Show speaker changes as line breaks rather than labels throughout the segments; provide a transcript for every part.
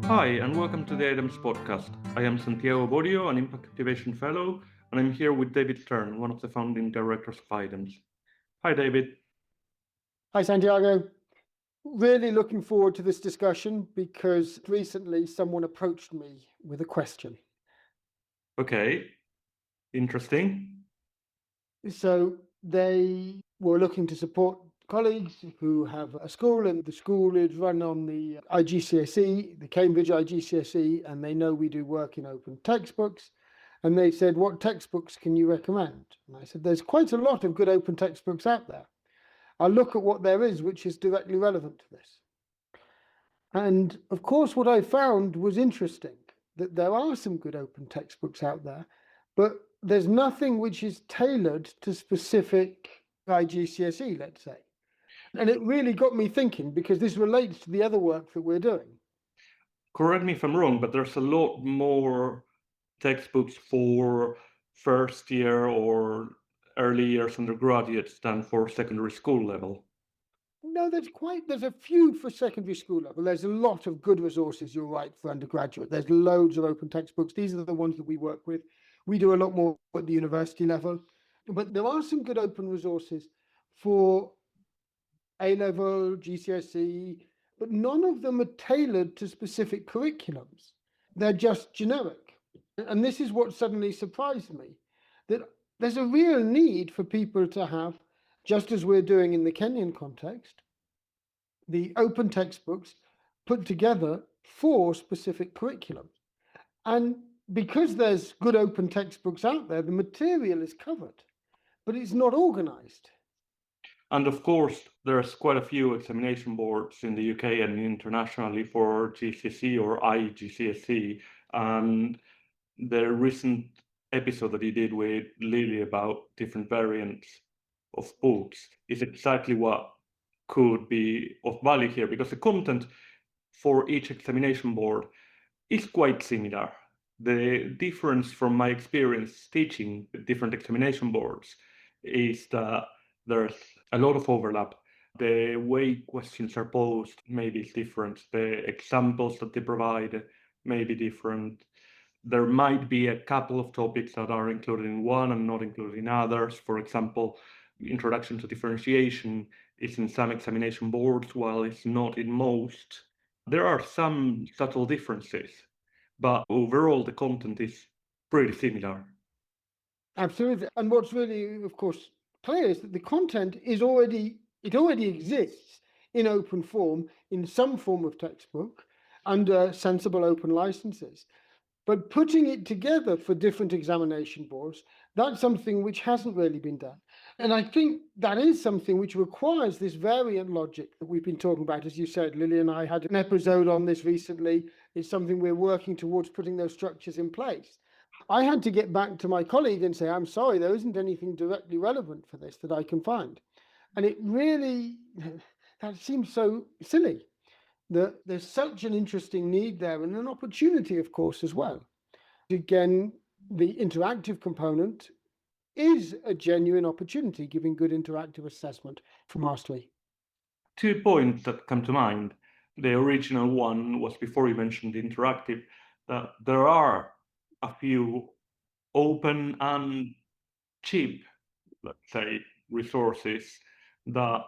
Hi, and welcome to the Items podcast. I am Santiago Borio, an Impact Activation Fellow, and I'm here with David Stern, one of the founding directors of Items. Hi, David.
Hi, Santiago. Really looking forward to this discussion because recently someone approached me with a question.
Okay, interesting.
So they were looking to support colleagues who have a school, and the school is run on the iGCSE, the Cambridge iGCSE, and they know we do work in open textbooks. And they said, what textbooks can you recommend? And I said, there's quite a lot of good open textbooks out there. I'll look at what there is which is directly relevant to this. And of course, what I found was interesting, that there are some good open textbooks out there, but there's nothing which is tailored to specific iGCSE, let's say. And it really got me thinking, because this relates to the other work that we're doing.
Correct me if I'm wrong, but there's a lot more textbooks for first year or early years undergraduates than for secondary school level.
No, there's a few for secondary school level. There's a lot of good resources, you're right, for undergraduate. There's loads of open textbooks. These are the ones that we work with. We do a lot more at the university level. But there are some good open resources for A-level, GCSE, but none of them are tailored to specific curriculums. They're just generic. And this is what suddenly surprised me, that there's a real need for people to have, just as we're doing in the Kenyan context, the open textbooks put together for specific curriculums. And because there's good open textbooks out there, the material is covered, but it's not organized.
And of course, there's quite a few examination boards in the UK and internationally for GCSE or iGCSE. And the recent episode that you did with Lily about different variants of books is exactly what could be of value here, because the content for each examination board is quite similar. The difference from my experience teaching different examination boards is that there's a lot of overlap. The way questions are posed maybe is different. The examples that they provide may be different. There might be a couple of topics that are included in one and not included in others. For example, introduction to differentiation is in some examination boards while it's not in most. There are some subtle differences, but overall the content is pretty similar.
Absolutely. And what's really, of course, clear is that the content already exists in open form, in some form of textbook, under sensible open licenses. But putting it together for different examination boards, that's something which hasn't really been done. And I think that is something which requires this variant logic that we've been talking about. As you said, Lily and I had an episode on this recently. It's something we're working towards putting those structures in place. I had to get back to my colleague and say, I'm sorry, there isn't anything directly relevant for this that I can find. And it really, that seems so silly. There's such an interesting need there, and an opportunity, of course, as well. Again, the interactive component is a genuine opportunity, giving good interactive assessment for mastery.
2 points that come to mind. The original one was before you mentioned interactive, that there are a few open and cheap, let's say, resources that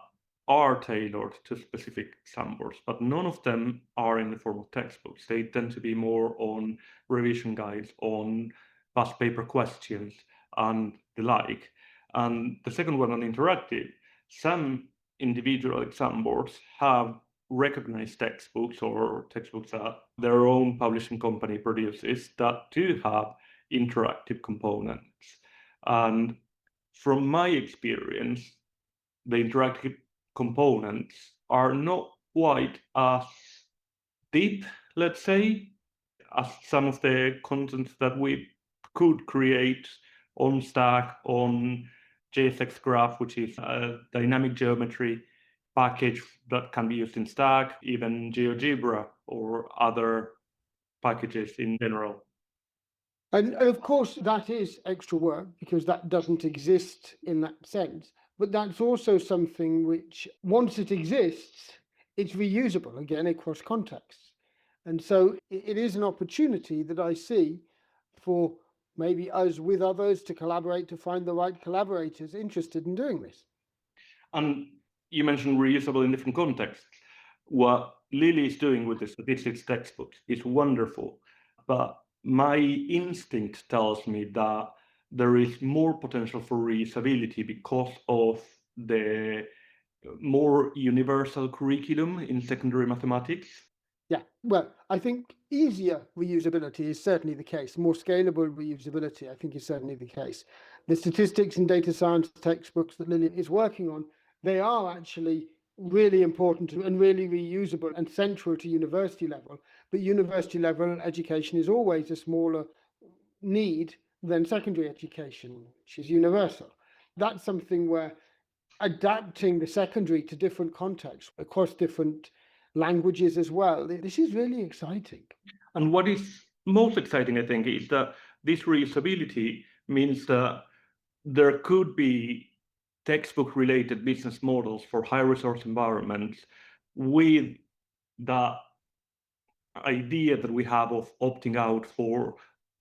are tailored to specific exam boards, but none of them are in the form of textbooks. They tend to be more on revision guides, on past paper questions, and the like. And the second one on interactive, some individual exam boards have recognized textbooks or textbooks that their own publishing company produces that do have interactive components. And from my experience, the interactive components are not quite as deep, let's say, as some of the content that we could create on Stack, on JSX Graph, which is a dynamic geometry package that can be used in Stack, even GeoGebra or other packages in general.
And of course, that is extra work because that doesn't exist in that sense. But that's also something which, once it exists, it's reusable again across contexts. And so it is an opportunity that I see for maybe us with others to collaborate, to find the right collaborators interested in doing this.
And you mentioned reusable in different contexts. What Lily is doing with the statistics textbooks is wonderful, but my instinct tells me that there is more potential for reusability because of the more universal curriculum in secondary mathematics.
Yeah, well, I think easier reusability is certainly the case. More scalable reusability, I think, is certainly the case. The statistics and data science textbooks that Lily is working on, they are actually really important and really reusable and central to university level. But university level education is always a smaller need than secondary education, which is universal. That's something where adapting the secondary to different contexts across different languages as well. This is really exciting.
And what is most exciting, I think, is that this reusability means that there could be textbook related business models for high resource environments with the idea that we have of opting out for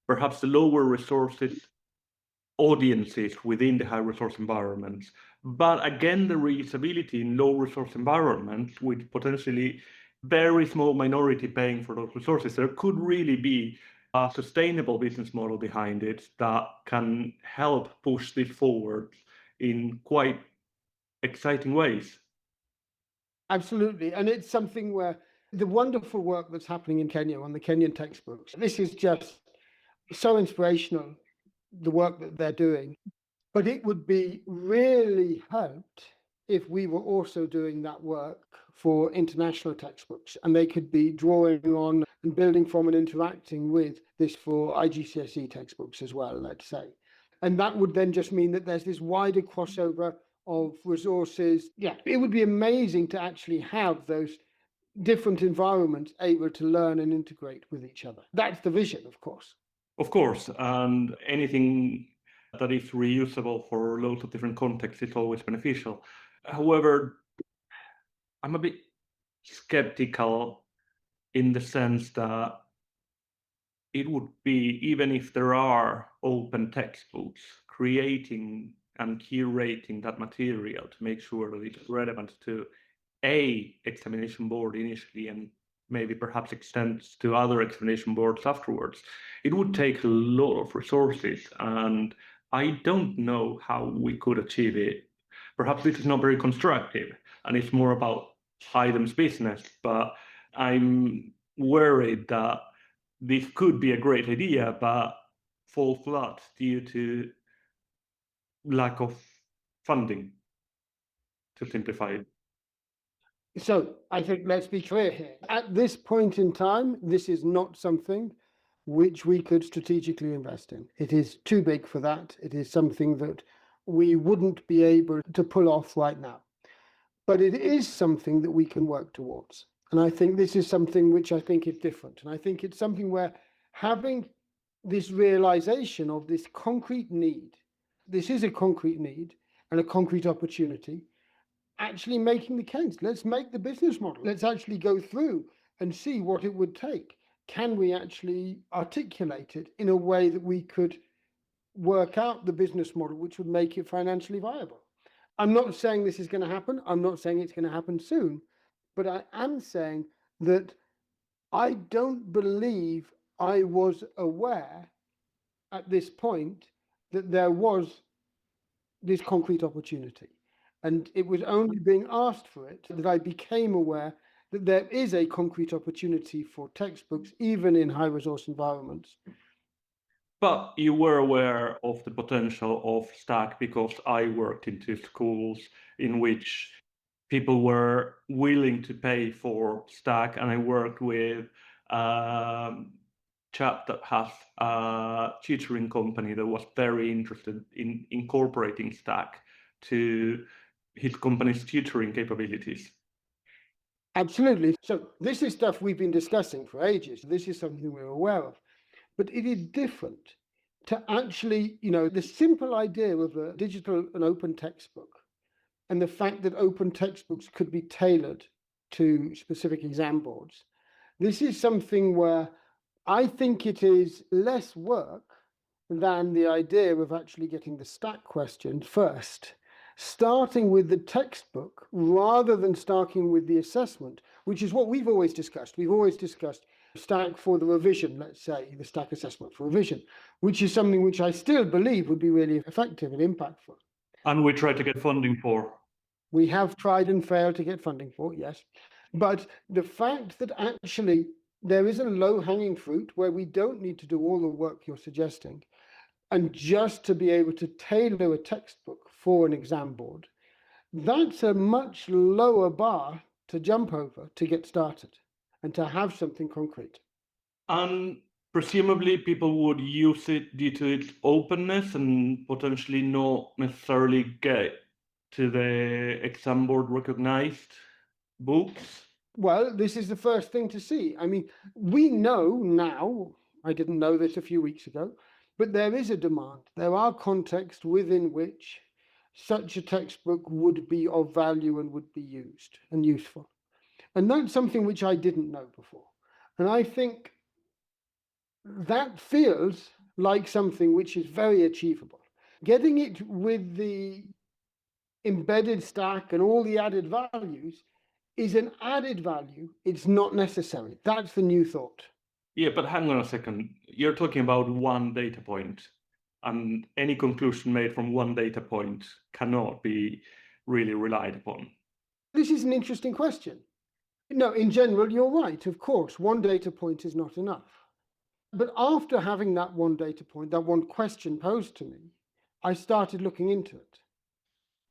perhaps the lower resources audiences within the high resource environments. But again, the reusability in low resource environments with potentially very small minority paying for those resources, there could really be a sustainable business model behind it that can help push this forward in quite exciting ways.
Absolutely. And it's something where the wonderful work that's happening in Kenya on the Kenyan textbooks, this is just so inspirational, the work that they're doing. But it would be really helped if we were also doing that work for international textbooks, and they could be drawing on and building from and interacting with this for iGCSE textbooks as well, let's say. And that would then just mean that there's this wider crossover of resources. Yeah, it would be amazing to actually have those different environments able to learn and integrate with each other. That's the vision, of course.
Of course, and anything that is reusable for loads of different contexts is always beneficial. However, I'm a bit skeptical in the sense that it would be, even if there are open textbooks, creating and curating that material to make sure that it's relevant to a examination board initially and maybe perhaps extends to other examination boards afterwards. It would take a lot of resources, and I don't know how we could achieve it. Perhaps this is not very constructive, and it's more about items business, but I'm worried that this could be a great idea, but fall flat due to lack of funding, to simplify it.
So I think let's be clear here. At this point in time, this is not something which we could strategically invest in. It is too big for that. It is something that we wouldn't be able to pull off right now. But it is something that we can work towards. And I think this is something which I think is different. And I think it's something where having this realization of this concrete need, this is a concrete need and a concrete opportunity, actually making the case. Let's make the business model. Let's actually go through and see what it would take. Can we actually articulate it in a way that we could work out the business model which would make it financially viable? I'm not saying this is going to happen. I'm not saying it's going to happen soon. But I am saying that I don't believe I was aware at this point that there was this concrete opportunity. And it was only being asked for it that I became aware that there is a concrete opportunity for textbooks, even in high resource environments.
But you were aware of the potential of Stack because I worked in two schools in which people were willing to pay for Stack, and I worked with a chap that has a tutoring company that was very interested in incorporating Stack to his company's tutoring capabilities.
Absolutely. So this is stuff we've been discussing for ages. This is something we're aware of. But it is different to actually, the simple idea of a digital and open textbook and the fact that open textbooks could be tailored to specific exam boards. This is something where I think it is less work than the idea of actually getting the stack question first, starting with the textbook rather than starting with the assessment, which is what we've always discussed. We've always discussed stack for the revision, let's say, the stack assessment for revision, which is something which I still believe would be really effective and impactful.
And we try to get funding for.
We have tried and failed to get funding for it, yes. But the fact that actually there is a low-hanging fruit where we don't need to do all the work you're suggesting, and just to be able to tailor a textbook for an exam board, that's a much lower bar to jump over to get started and to have something concrete.
And presumably people would use it due to its openness and potentially not necessarily get to the exam board recognized books.
Well, this is the first thing to see. I mean, we know now, I didn't know this a few weeks ago, but there is a demand. There are contexts within which such a textbook would be of value and would be used and useful. And that's something which I didn't know before. And I think that feels like something which is very achievable. Getting it with the embedded stack and all the added values is an added value. It's not necessary. That's the new thought.
Yeah, but hang on a second. You're talking about one data point, and any conclusion made from one data point cannot be really relied upon.
This is an interesting question. No, in general, you're right. Of course, one data point is not enough. But after having that one data point, that one question posed to me, I started looking into it.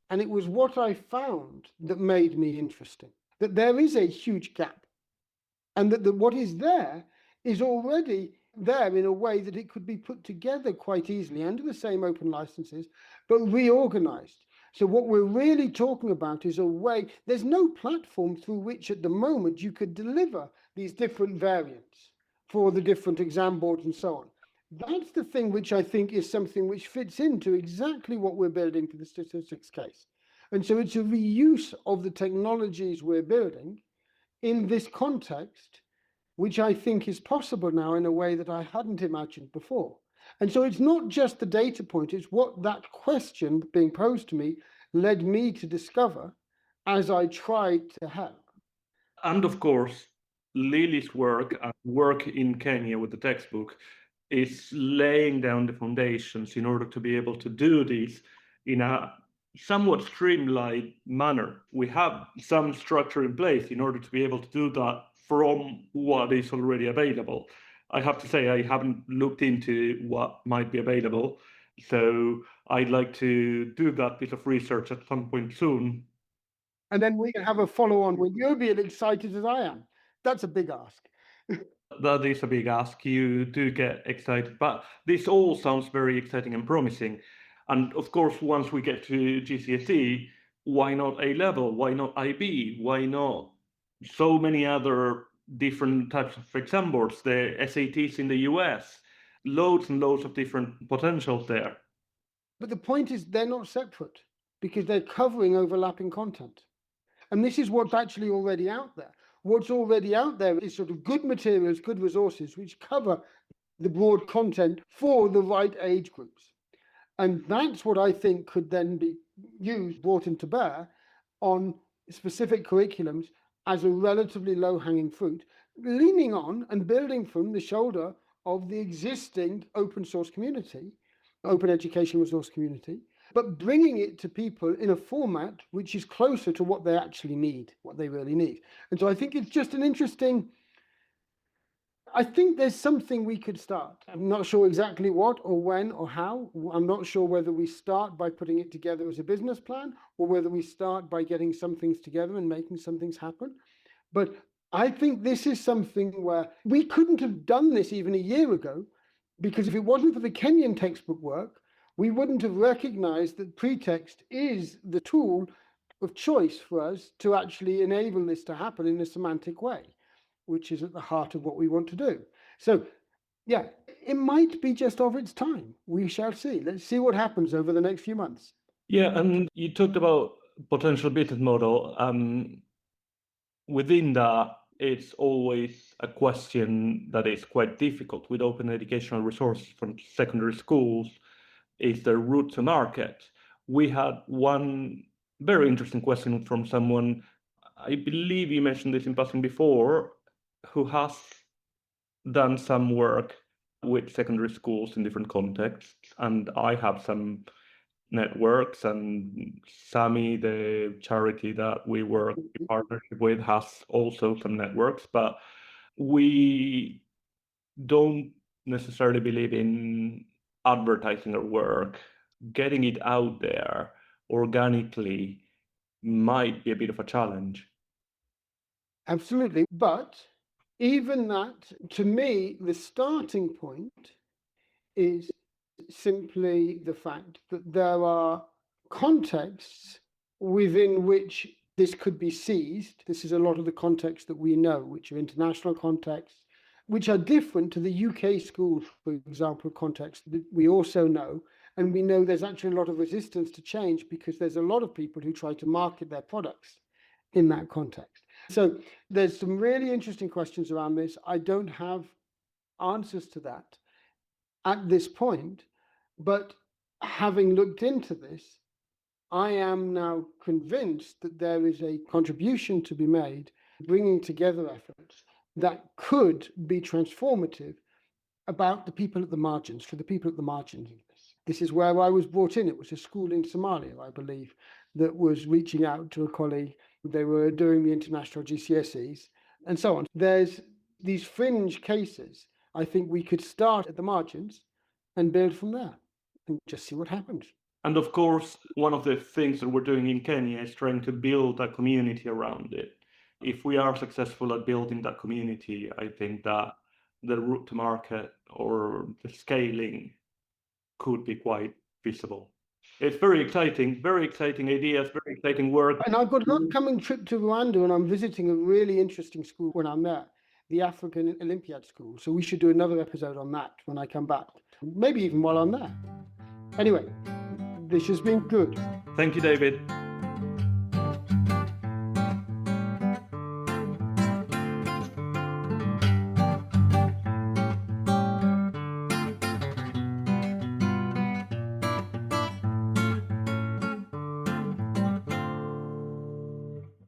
And it was what I found that made me interesting, that there is a huge gap, and that what is there is already there in a way that it could be put together quite easily under the same open licenses, but reorganized. So what we're really talking about is a way, there's no platform through which at the moment you could deliver these different variants for the different exam boards and so on. That's the thing which I think is something which fits into exactly what we're building for the statistics case. And so it's a reuse of the technologies we're building in this context, which I think is possible now in a way that I hadn't imagined before. And so it's not just the data point, it's what that question being posed to me led me to discover as I tried to help.
And of course, Lily's work and work in Kenya with the textbook is laying down the foundations in order to be able to do this in a somewhat streamlined manner. We have some structure in place in order to be able to do that from what is already available. I have to say I haven't looked into what might be available, so I'd like to do that bit of research at some point soon.
And then we can have a follow-on when you'll be as excited as I am. That's a big ask.
That is a big ask. You do get excited, but this all sounds very exciting and promising. And of course, once we get to GCSE, why not A level? Why not IB? Why not so many other different types of exam boards? The SATs in the US, loads and loads of different potentials there.
But the point is they're not separate because they're covering overlapping content. And this is what's actually already out there. What's already out there is sort of good materials, good resources, which cover the broad content for the right age groups. And that's what I think could then be used, brought into bear on specific curriculums as a relatively low-hanging fruit, leaning on and building from the shoulder of the existing open source community, open education resource community, but bringing it to people in a format which is closer to what they actually need, what they really need. And so I think it's just an interesting, I think there's something we could start. I'm not sure exactly what or when or how. I'm not sure whether we start by putting it together as a business plan or whether we start by getting some things together and making some things happen. But I think this is something where we couldn't have done this even a year ago, because if it wasn't for the Kenyan textbook work, we wouldn't have recognized that PreTeXt is the tool of choice for us to actually enable this to happen in a semantic way, which is at the heart of what we want to do. So, yeah, it might be just of its time. We shall see. Let's see what happens over the next few months.
Yeah, and you talked about potential business model. Within that, it's always a question that is quite difficult with open educational resources from secondary schools, is the route to market. We had one very interesting question from someone, I believe you mentioned this in passing before, who has done some work with secondary schools in different contexts, and I have some networks, and SAMI, the charity that we work in partnership with, has also some networks, but we don't necessarily believe in advertising our work. Getting it out there organically might be a bit of a challenge.
Absolutely. But even that, to me, the starting point is simply the fact that there are contexts within which this could be seized. This is a lot of the contexts that we know, which are international contexts, which are different to the UK school, for example, context that we also know. And we know there's actually a lot of resistance to change because there's a lot of people who try to market their products in that context. So there's some really interesting questions around this. I don't have answers to that at this point, but having looked into this, I am now convinced that there is a contribution to be made, bringing together efforts that could be transformative about the people at the margins, for the people at the margins of this. This is where I was brought in. It was a school in Somalia, I believe, that was reaching out to a colleague. They were doing the international GCSEs and so on. There's these fringe cases. I think we could start at the margins and build from there and just see what happens.
And of course, one of the things that we're doing in Kenya is trying to build a community around it. If we are successful at building that community, I think that the route to market or the scaling could be quite visible. It's very exciting ideas, very exciting work.
And I've got an upcoming trip to Rwanda, and I'm visiting a really interesting school when I'm there, the African Olympiad School. So we should do another episode on that when I come back, maybe even while I'm there. Anyway, this has been good.
Thank you, David.